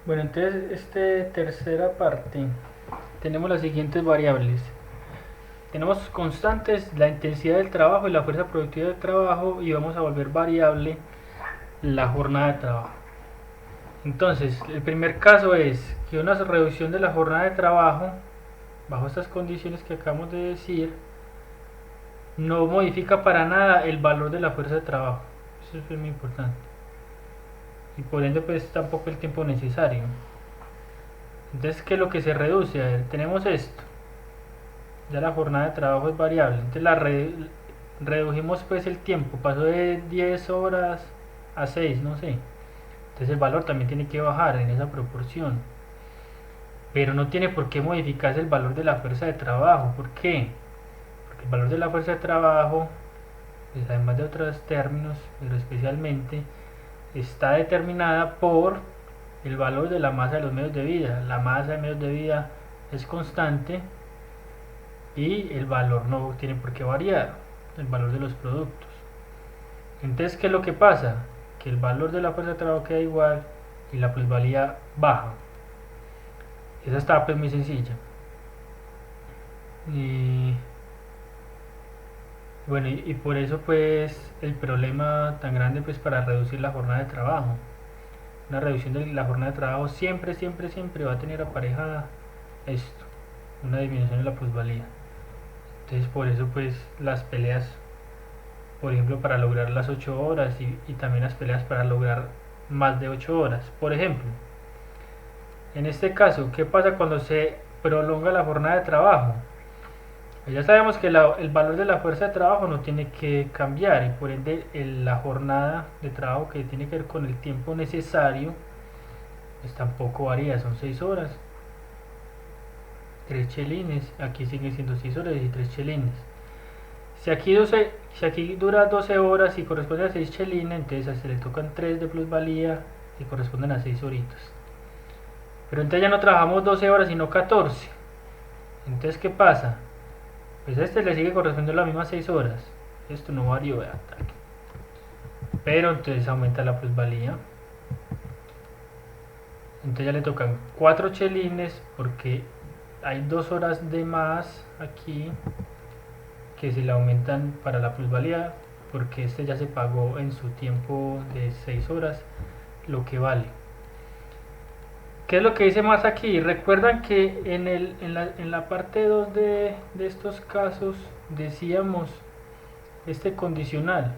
Bueno, entonces, tercera parte, tenemos las siguientes variables. Tenemos constantes la intensidad del trabajo y la fuerza productiva del trabajo y vamos a volver variable la jornada de trabajo. Entonces, el primer caso es que una reducción de la jornada de trabajo, bajo estas condiciones que acabamos de decir, no modifica para nada el valor de la fuerza de trabajo. Eso es muy importante. Y por ende, pues tampoco el tiempo necesario. Entonces, ¿qué es lo que se reduce? A ver, tenemos esto. Ya la jornada de trabajo es variable. Entonces redujimos pues el tiempo. Pasó de 10 horas a 6, no sé. Entonces el valor también tiene que bajar en esa proporción. Pero no tiene por qué modificarse el valor de la fuerza de trabajo. ¿Por qué? Porque el valor de la fuerza de trabajo, pues además de otros términos, pero especialmente, está determinada por el valor de la masa de los medios de vida. La masa de medios de vida es constante y el valor no tiene por qué variar, el valor de los productos. Entonces, ¿qué es lo que pasa? Que el valor de la fuerza de trabajo queda igual y la plusvalía baja. Esa está pues muy sencilla. Y bueno, y por eso pues el problema tan grande pues para reducir la jornada de trabajo. Una reducción de la jornada de trabajo siempre, siempre, siempre va a tener aparejada esto, una disminución de la plusvalía. Entonces por eso pues las peleas, por ejemplo, para lograr las 8 horas y también las peleas para lograr más de 8 horas. Por ejemplo, en este caso, ¿qué pasa cuando se prolonga la jornada de trabajo? Pues ya sabemos que el valor de la fuerza de trabajo no tiene que cambiar y por ende la jornada de trabajo que tiene que ver con el tiempo necesario pues tampoco varía, son 6 horas, 3 chelines, aquí siguen siendo 6 horas y 3 chelines. Si aquí dura 12 horas y corresponde a 6 chelines, entonces se le tocan 3 de plusvalía y corresponden a 6 horitas. Pero entonces ya no trabajamos 12 horas sino 14. Entonces, ¿qué pasa? Pues a este le sigue correspondiendo las mismas 6 horas. Esto no varió de ataque. Pero entonces aumenta la plusvalía. Entonces ya le tocan 4 chelines porque hay 2 horas de más aquí que se le aumentan para la plusvalía porque este ya se pagó en su tiempo de 6 horas lo que vale. ¿Qué es lo que dice más aquí? Recuerdan que en la parte 2 de estos casos decíamos este condicional.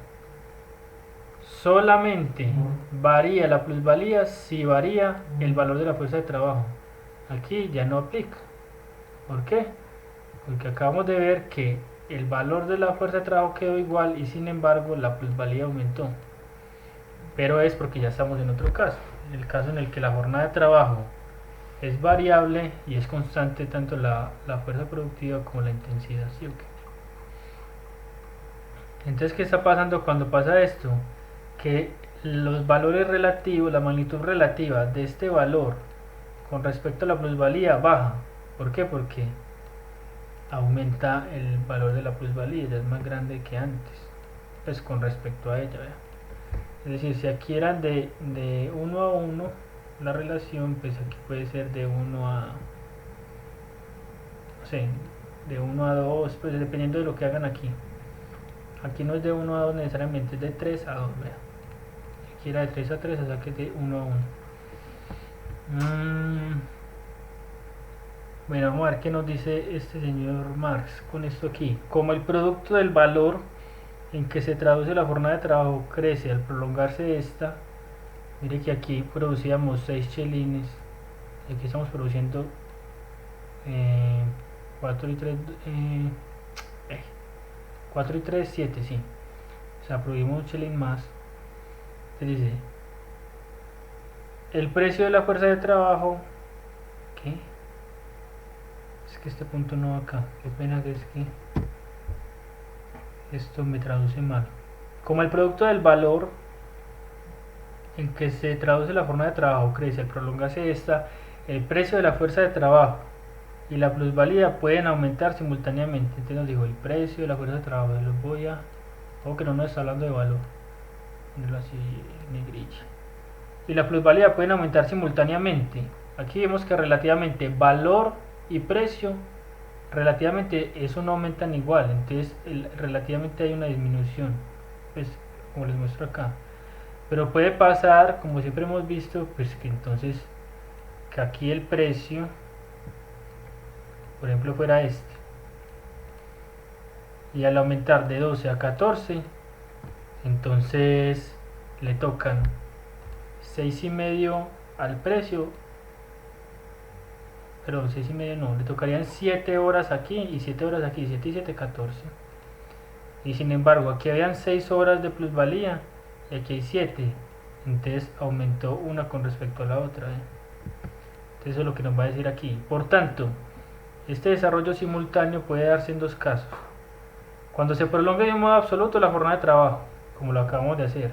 Solamente varía la plusvalía si varía el valor de la fuerza de trabajo. Aquí ya no aplica. ¿Por qué? Porque acabamos de ver que el valor de la fuerza de trabajo quedó igual y sin embargo la plusvalía aumentó. Pero es porque ya estamos en otro caso. En el caso en el que la jornada de trabajo es variable y es constante tanto la fuerza productiva como la intensidad. ¿Sí o qué? Entonces, ¿qué está pasando cuando pasa esto? Que los valores relativos, la magnitud relativa de este valor con respecto a la plusvalía baja. ¿Por qué? Porque aumenta el valor de la plusvalía, ya es más grande que antes, pues con respecto a ella. ¿Vea? Es decir, si aquí eran de 1 a 1 la relación, pues aquí puede ser de 1 a, no sé, de 1 a 2, pues dependiendo de lo que hagan aquí. Aquí no es de 1 a 2 necesariamente, es de 3 a 2. Vea. Aquí era de 3 a 3, o sea que es de 1 a 1. Bueno, vamos a ver qué nos dice este señor Marx con esto aquí. Como el producto del valor en que se traduce la jornada de trabajo crece al prolongarse esta, mire que aquí producíamos 6 chelines, aquí estamos produciendo 4 y 3, 4 y 3, 7, sí. O sea, producimos un chelín más. Se dice, el precio de la fuerza de trabajo, ¿qué? Es que este punto no va acá, qué pena que es que esto me traduce mal. Como el producto del valor en que se traduce la forma de trabajo crece al prolongarse esta, el precio de la fuerza de trabajo y la plusvalía pueden aumentar simultáneamente. Entonces nos dijo el precio de la fuerza de trabajo. Los ojo que no nos está hablando de valor. Ponerlo así negrilla. y la plusvalía pueden aumentar simultáneamente. Aquí vemos que relativamente valor y precio relativamente eso no aumentan igual, entonces relativamente hay una disminución, pues como les muestro acá. Pero puede pasar, como siempre hemos visto, pues que entonces que aquí el precio, por ejemplo, fuera este, y al aumentar de 12 a 14, entonces le tocan 6,5 al precio, perdón, 6,5 no, le tocarían 7 horas aquí y 7 horas aquí, 7 y 7, 14. Y sin embargo, aquí habían 6 horas de plusvalía y aquí hay 7. Entonces aumentó una con respecto a la otra. Entonces eso es lo que nos va a decir aquí. Por tanto, este desarrollo simultáneo puede darse en dos casos. Cuando se prolongue de un modo absoluto la jornada de trabajo, como lo acabamos de hacer.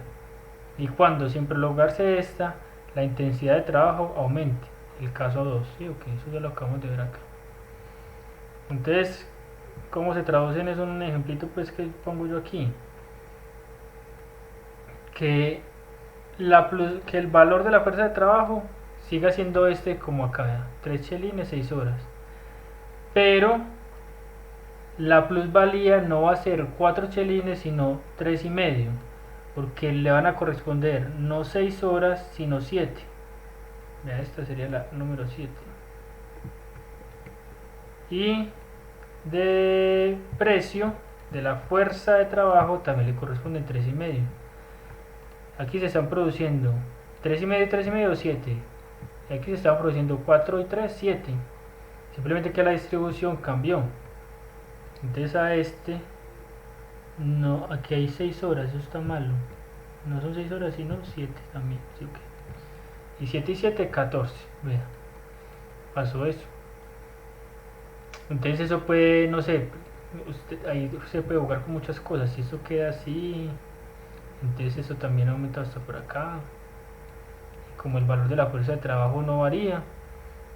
Y cuando, sin prolongarse esta, la intensidad de trabajo aumente. El caso 2. ¿Sí? Okay, eso ya lo acabamos de ver acá. Entonces, ¿cómo se traduce en eso? Un ejemplito pues que pongo yo aquí. Que que el valor de la fuerza de trabajo siga siendo este como acá, 3 chelines, 6 horas. Pero la plusvalía no va a ser 4 chelines, sino 3,5, porque le van a corresponder no 6 horas, sino 7. Ya esta sería la número 7. Y de precio de la fuerza de trabajo también le corresponden 3,5. Aquí se están produciendo 3,5, 3,5, 7. Y aquí se están produciendo 4 y 3, 7. Simplemente que la distribución cambió. Entonces a este, no, aquí hay 6 horas, eso está malo. No son 6 horas, sino 7 también. ¿Sí? Okay. Y 7 y 7, 14. Vea, pasó eso. Entonces eso puede, no sé, ahí se puede jugar con muchas cosas. Si esto queda así, entonces eso también aumenta hasta por acá. Como el valor de la fuerza de trabajo no varía,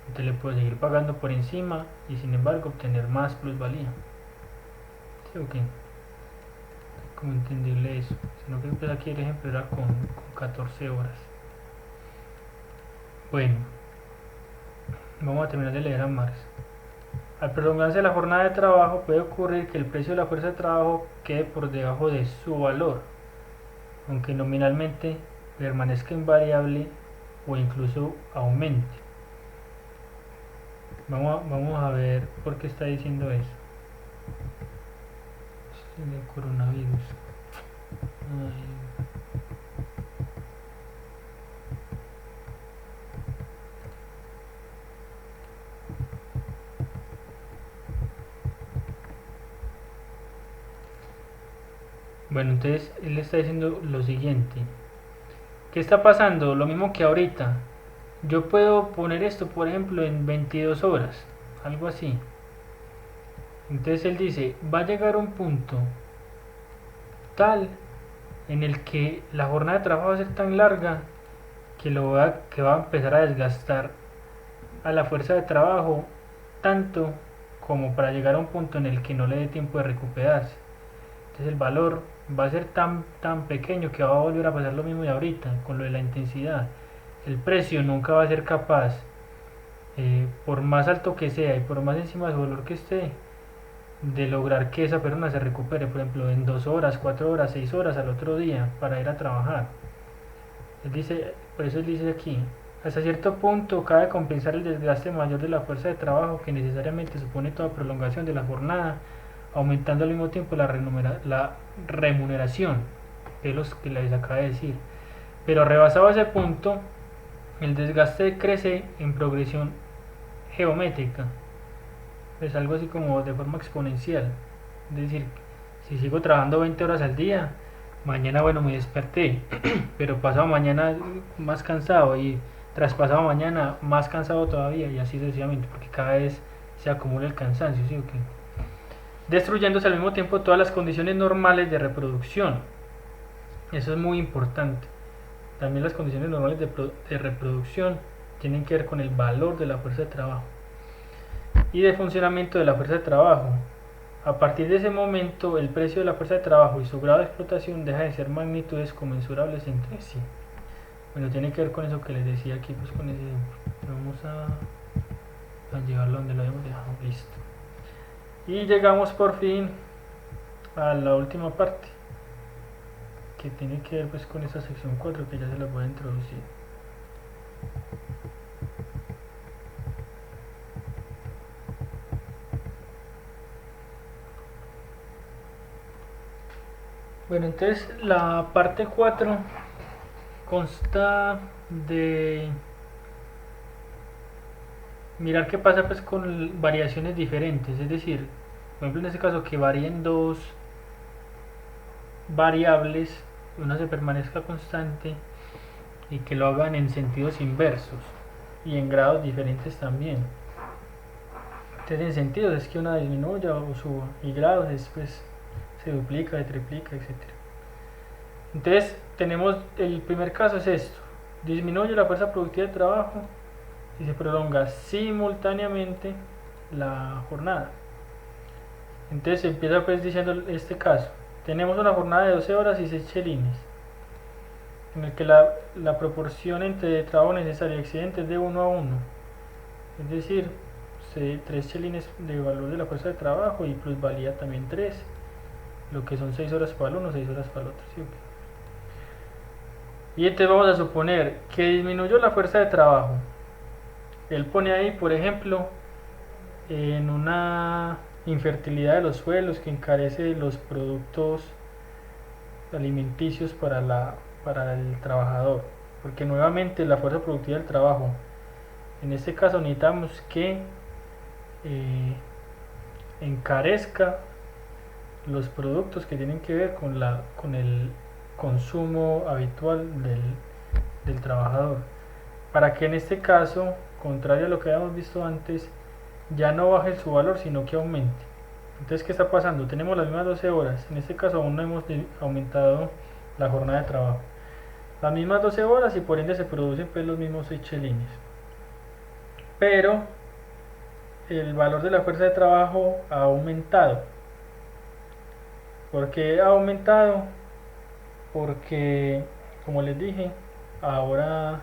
entonces le puedo seguir pagando por encima y sin embargo obtener más plusvalía. ¿Sí o qué? Como entenderle eso. Sino que pues aquí el ejemplo era con 14 horas. Bueno, vamos a terminar de leer a Marx. Al prolongarse la jornada de trabajo puede ocurrir que el precio de la fuerza de trabajo quede por debajo de su valor, aunque nominalmente permanezca invariable o incluso aumente. Vamos a ver por qué está diciendo eso. El coronavirus. Ay. Bueno, entonces él está diciendo lo siguiente. ¿Qué está pasando? Lo mismo que ahorita. Yo puedo poner esto, por ejemplo, en 22 horas. Algo así. Entonces él dice, va a llegar un punto tal en el que la jornada de trabajo va a ser tan larga que que va a empezar a desgastar a la fuerza de trabajo tanto como para llegar a un punto en el que no le dé tiempo de recuperarse. Entonces el valor va a ser tan pequeño que va a volver a pasar lo mismo de ahorita con lo de la intensidad. El precio nunca va a ser capaz, por más alto que sea y por más encima de su valor que esté, de lograr que esa persona se recupere, por ejemplo, en 2 horas, 4 horas, 6 horas al otro día para ir a trabajar. Él dice, por eso él dice aquí, hasta cierto punto cabe compensar el desgaste mayor de la fuerza de trabajo que necesariamente supone toda prolongación de la jornada, aumentando al mismo tiempo la remuneración, que es lo que les acabo de decir. Pero rebasado ese punto, el desgaste crece en progresión geométrica, es algo así como de forma exponencial. Es decir, si sigo trabajando 20 horas al día, mañana bueno me desperté, pero pasado mañana más cansado y tras pasado mañana más cansado todavía y así sucesivamente, porque cada vez se acumula el cansancio, ¿sí o qué? Destruyéndose al mismo tiempo todas las condiciones normales de reproducción. Eso es muy importante. También las condiciones normales de reproducción tienen que ver con el valor de la fuerza de trabajo y de funcionamiento de la fuerza de trabajo. A partir de ese momento, el precio de la fuerza de trabajo y su grado de explotación deja de ser magnitudes conmensurables entre sí. Bueno, tiene que ver con eso que les decía aquí, pues con ese ejemplo. Vamos a llevarlo donde lo habíamos dejado, listo. Y llegamos por fin a la última parte, que tiene que ver pues con esta sección 4 que ya se la voy a introducir. Bueno, entonces la parte 4 consta de mirar qué pasa pues con variaciones diferentes, es decir, por ejemplo en este caso que varíen dos variables, una se permanezca constante y que lo hagan en sentidos inversos y en grados diferentes también. Entonces en sentidos es que una disminuya o suba, y grados es pues se duplica, se triplica, etc. Entonces tenemos, el primer caso es esto: disminuye la fuerza productiva de trabajo y se prolonga simultáneamente la jornada. Entonces se empieza pues diciendo este caso: tenemos una jornada de 12 horas y 6 chelines, en el que la proporción entre trabajo necesario y excedente es de 1 a 1, es decir, 3 chelines de valor de la fuerza de trabajo y plusvalía también 3, lo que son 6 horas para el uno, 6 horas para el otro. ¿Sí? Y entonces vamos a suponer que disminuyó la fuerza de trabajo. Él pone ahí, por ejemplo, en una infertilidad de los suelos que encarece los productos alimenticios para el trabajador, porque nuevamente la fuerza productiva del trabajo, en este caso necesitamos que encarezca los productos que tienen que ver con el consumo habitual del trabajador, para que en este caso, contrario a lo que habíamos visto antes, ya no baje su valor sino que aumente. Entonces, ¿qué está pasando? Tenemos las mismas 12 horas, en este caso aún no hemos aumentado la jornada de trabajo, las mismas 12 horas, y por ende se producen pues los mismos 6 chelines, pero el valor de la fuerza de trabajo ha aumentado. ¿Por qué ha aumentado? Porque, como les dije, ahora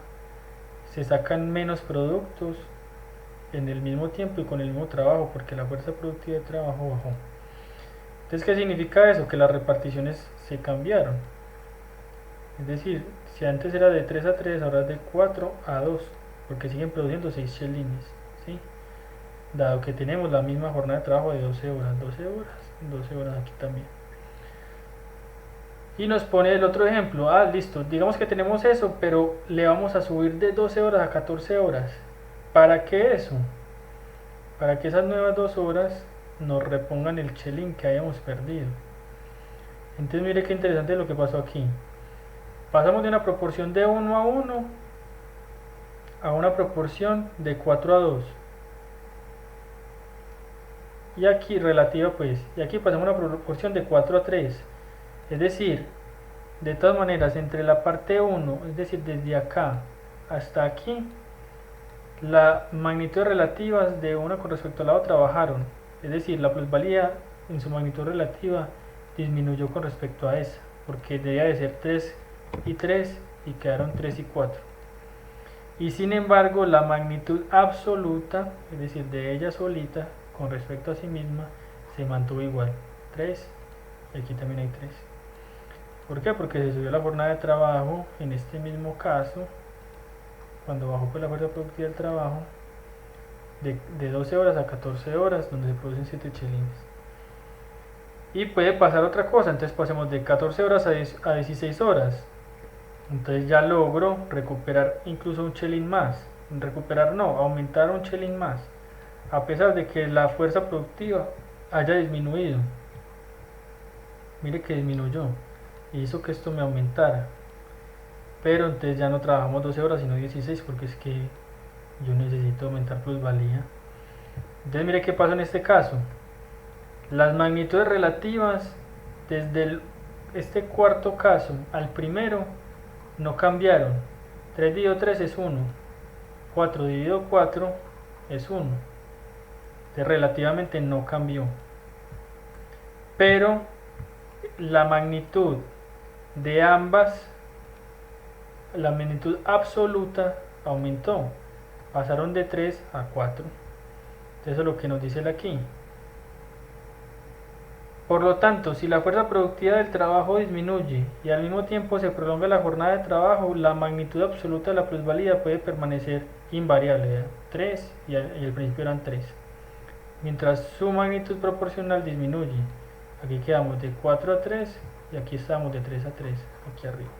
se sacan menos productos en el mismo tiempo y con el mismo trabajo, porque la fuerza productiva de trabajo bajó. Entonces, ¿qué significa eso? Que las reparticiones se cambiaron. Es decir, si antes era de 3 a 3, ahora es de 4 a 2, porque siguen produciendo 6 chelines, ¿sí? Dado que tenemos la misma jornada de trabajo de 12 horas, 12 horas, 12 horas aquí también. Y nos pone el otro ejemplo: listo, digamos que tenemos eso, pero le vamos a subir de 12 horas a 14 horas. ¿Para qué eso? Para que esas nuevas 2 horas nos repongan el chelín que hayamos perdido. Entonces mire qué interesante lo que pasó aquí. Pasamos de una proporción de 1 a 1 a una proporción de 4 a 2. Y aquí relativa pues, y aquí pasamos a una proporción de 4 a 3. Es decir, de todas maneras, entre la parte 1, es decir, desde acá hasta aquí, las magnitudes relativas de una con respecto a la otra bajaron. Es decir, la plusvalía en su magnitud relativa disminuyó con respecto a esa, porque debía de ser 3 y 3 y quedaron 3 y 4. Y sin embargo, la magnitud absoluta, es decir, de ella solita con respecto a sí misma, se mantuvo igual, 3, y aquí también hay 3. ¿Por qué? Porque se subió la jornada de trabajo, en este mismo caso, cuando bajó pues la fuerza productiva del trabajo, de 12 horas a 14 horas, donde se producen 7 chelines. Y puede pasar otra cosa, entonces pasemos de 14 horas a 16 horas. Entonces ya logro recuperar incluso un chelín más. Recuperar no, aumentar un chelín más, a pesar de que la fuerza productiva haya disminuido. Mire que disminuyó, hizo que esto me aumentara, pero entonces ya no trabajamos 12 horas sino 16, porque es que yo necesito aumentar plusvalía. Entonces mire qué pasa en este caso: las magnitudes relativas desde este cuarto caso al primero no cambiaron. 3 dividido 3 es 1, 4 dividido 4 es 1. Entonces relativamente no cambió, pero la magnitud de ambas la magnitud absoluta aumentó, pasaron de 3 a 4. Eso es lo que nos dice él aquí. Por lo tanto, si la fuerza productiva del trabajo disminuye y al mismo tiempo se prolonga la jornada de trabajo, la magnitud absoluta de la plusvalía puede permanecer invariable, ¿verdad? 3 y al principio eran 3. Mientras su magnitud proporcional disminuye. Aquí quedamos de 4 a 3 y aquí estamos de 3 a 3, aquí arriba.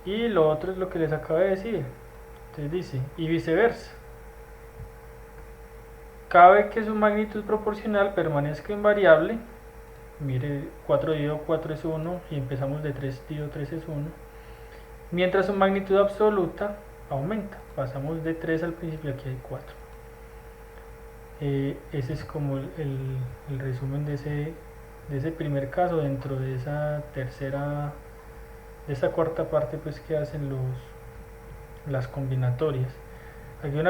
Y lo otro es lo que les acabo de decir. Entonces dice, y viceversa. Cabe que su magnitud proporcional permanezca invariable. Mire, 4 dividido 4 es 1 y empezamos de 3 dividido 3 es 1. Mientras su magnitud absoluta aumenta. Pasamos de 3 al principio, aquí hay 4. Ese es como el resumen de ese primer caso dentro de esa tercera, de esa cuarta parte pues que hacen las combinatorias. Aquí una